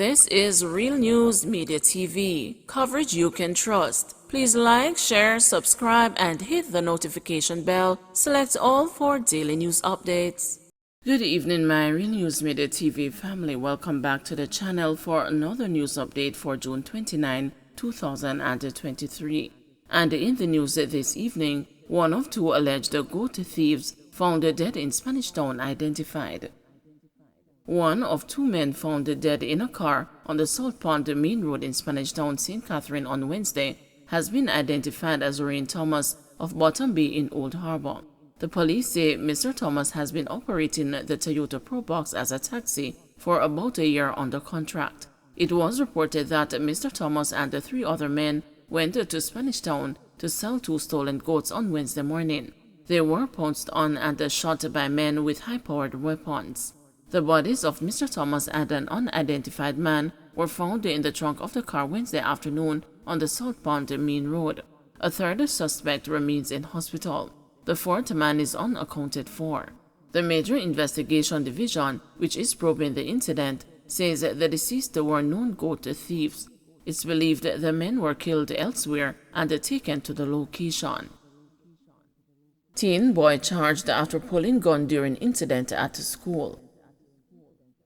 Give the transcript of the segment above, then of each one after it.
This is Real News Media TV, coverage you can trust. Please like, share, subscribe, and hit the notification bell. Select all for daily news updates. Good evening, my Real News Media TV family. Welcome back to the channel for another news update for June 29, 2023. And in the news this evening, one of two alleged goat thieves found dead in Spanish Town identified. One of two men found dead in a car on the South Pond Main Road in Spanish Town, St. Catherine on Wednesday has been identified as Rain Thomas of Bottom Bay in Old Harbor. The police say Mr. Thomas has been operating the Toyota Probox as a taxi for about a year under contract. It was reported that Mr. Thomas and the three other men went to Spanish Town to sell two stolen goats on Wednesday morning. They were pounced on and shot by men with high-powered weapons. The bodies of Mr. Thomas and an unidentified man were found in the trunk of the car Wednesday afternoon on the South Pond Main Road. A third suspect remains in hospital. The fourth man is unaccounted for. The Major Investigation Division, which is probing the incident, says the deceased were known goat thieves. It's believed the men were killed elsewhere and taken to the location. Teen boy charged after pulling gun during incident at school.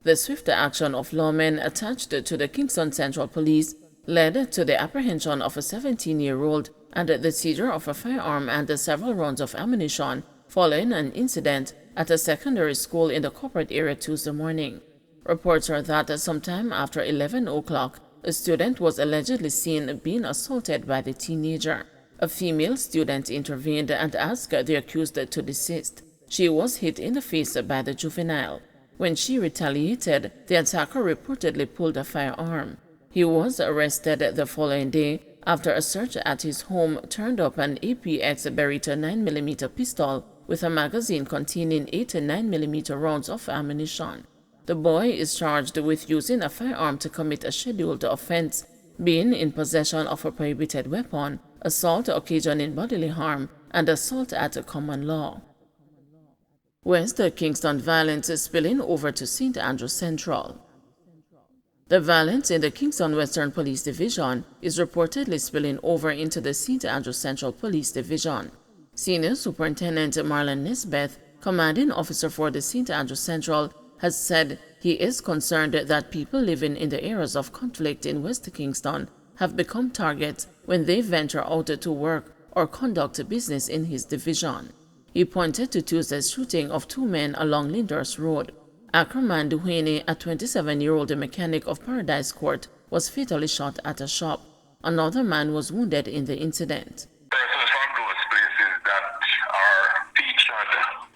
The swift action of lawmen attached to the Kingston Central Police led to the apprehension of a 17-year-old and the seizure of a firearm and several rounds of ammunition following an incident at a secondary school in the corporate area Tuesday morning. Reports are that sometime after 11 o'clock, a student was allegedly seen being assaulted by the teenager. A female student intervened and asked the accused to desist. She was hit in the face by the juvenile. When she retaliated, the attacker reportedly pulled a firearm. He was arrested the following day after a search at his home turned up an APX Beretta 9mm pistol with a magazine containing 8 9mm rounds of ammunition. The boy is charged with using a firearm to commit a scheduled offense, being in possession of a prohibited weapon, assault occasioning bodily harm, and assault at common law. West Kingston violence is spilling over to St. Andrew Central. The violence in the Kingston Western Police Division is reportedly spilling over into the St. Andrew Central Police Division. Senior Superintendent Marlon Nesbeth, commanding officer for the St. Andrew Central, has said he is concerned that people living in the areas of conflict in West Kingston have become targets when they venture out to work or conduct business in his division. He pointed to Tuesday's shooting of two men along Lyndhurst Road. Ackerman Duhaney, a 27-year-old mechanic of Paradise Court, was fatally shot at a shop. Another man was wounded in the incident. Persons from those places that are featured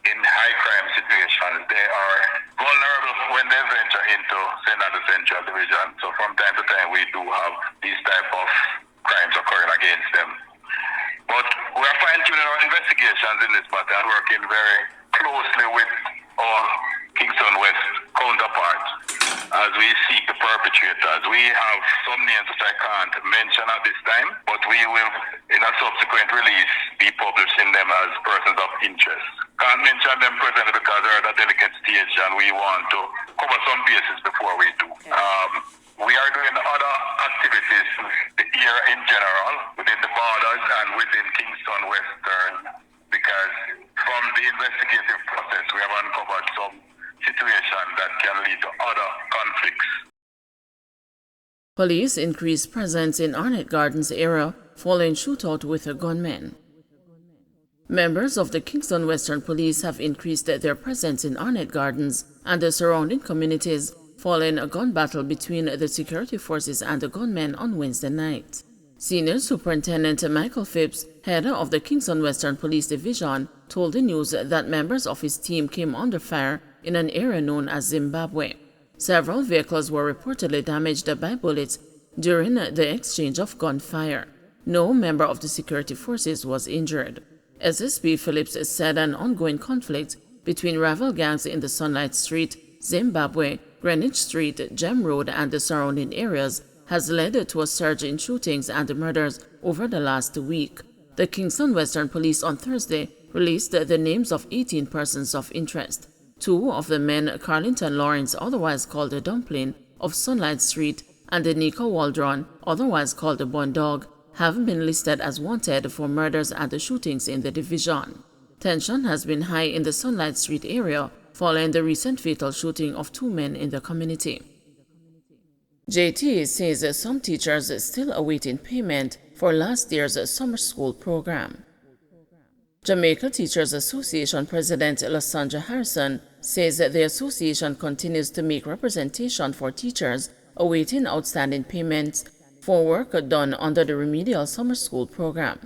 in high crime situations, they are vulnerable when they venture into St. Andrew Central Division. So from time to time we do have these type of crimes occurring against them. But we are fine-tuning our investigations in this matter and working very closely with our Kingston West counterparts as we seek the perpetrators. We have some names that I can't mention at this time, but we will, in a subsequent release, be publishing them as persons of interest. Can't mention them presently because they're at a delicate stage and we want to cover some bases before we do. We are doing other activities here in general, within the borders and within Kingston Western, because from the investigative process we have uncovered some situations that can lead to other conflicts. Police increased presence in Arnett Gardens area following shootout with a gunman. Members of the Kingston Western Police have increased their presence in Arnett Gardens and the surrounding communities following a gun battle between the security forces and the gunmen on Wednesday night. Senior Superintendent Michael Phipps, head of the Kingston Western Police Division, told the news that members of his team came under fire in an area known as Zimbabwe. Several vehicles were reportedly damaged by bullets during the exchange of gunfire. No member of the security forces was injured. SSP Phillips said an ongoing conflict between rival gangs in the Sunlight Street, Zimbabwe, Greenwich Street, Gem Road, and the surrounding areas has led to a surge in shootings and murders over the last week. The Kingston Western Police on Thursday released the names of 18 persons of interest. Two of the men, Carlington Lawrence, otherwise called a Dumpling, of Sunlight Street and Nika Waldron, otherwise called the Bun Dog, have been listed as wanted for murders and the shootings in the division. Tension has been high in the Sunlight Street area following the recent fatal shooting of 2 men in the community. JT says some teachers still awaiting payment for last year's summer school program. Jamaica Teachers Association President Lasandra Harrison says that the association continues to make representation for teachers awaiting outstanding payments for work done under the remedial summer school program.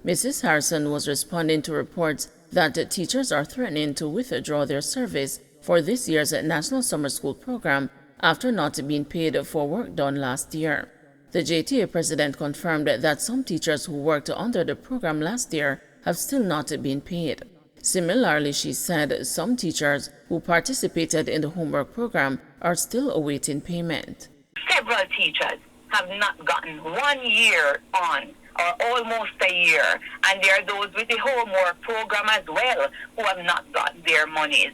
Mrs. Harrison was responding to reports that teachers are threatening to withdraw their service for this year's National Summer School program after not being paid for work done last year. The JTA president confirmed that some teachers who worked under the program last year have still not been paid. Similarly, she said some teachers who participated in the homework program are still awaiting payment. Several teachers have not gotten 1 year on, or almost a year, and there are those with the homework program as well who have not gotten their monies.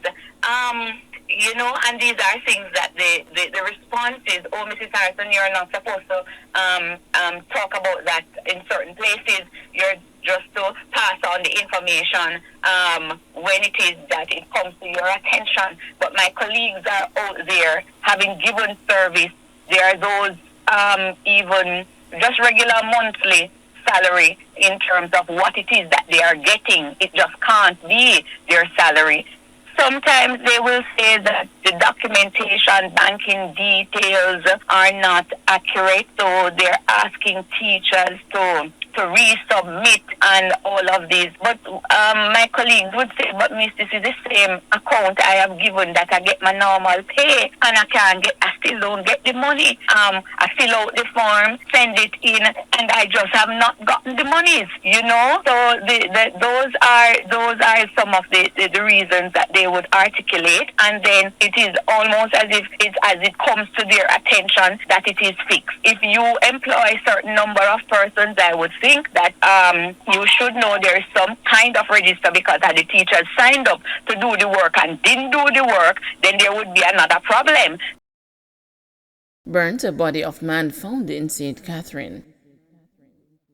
And these are things that the response is, oh, Mrs. Harrison, you're not supposed to talk about that in certain places. You're just to pass on the information when it is that it comes to your attention. But my colleagues are out there having given service. There are those even just regular monthly salary in terms of what it is that they are getting. It just can't be their salary. Sometimes they will say that the documentation, banking details are not accurate, so they're asking teachers to resubmit and all of these. But my colleagues would say, but miss, this is the same account I have given that I get my normal pay, and I still don't get the money. I fill out the form, send it in, and I just have not gotten the monies, So those are some of the reasons that they would articulate, and then it is almost as if it comes to their attention that it is fixed. If you employ a certain number of persons, I would think that you should know there is some kind of register, because had the teachers signed up to do the work and didn't do the work, then there would be another problem. Burnt body of man found in St. Catherine.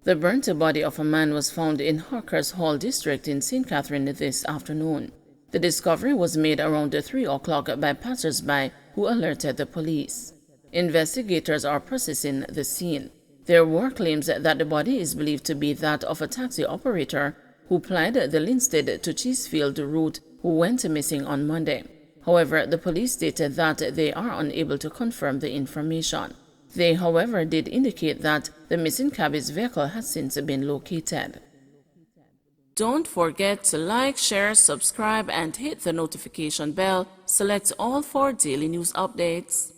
The burnt body of a man was found in Hawkers Hall district in St. Catherine this afternoon. The discovery was made around 3 o'clock by passers-by who alerted the police. Investigators are processing the scene. There were claims that the body is believed to be that of a taxi operator who plied the Linstead to Cheesefield route who went missing on Monday. However, the police stated that they are unable to confirm the information. They, however, did indicate that the missing cabby's vehicle has since been located. Don't forget to like, share, subscribe, and hit the notification bell. Select all for daily news updates.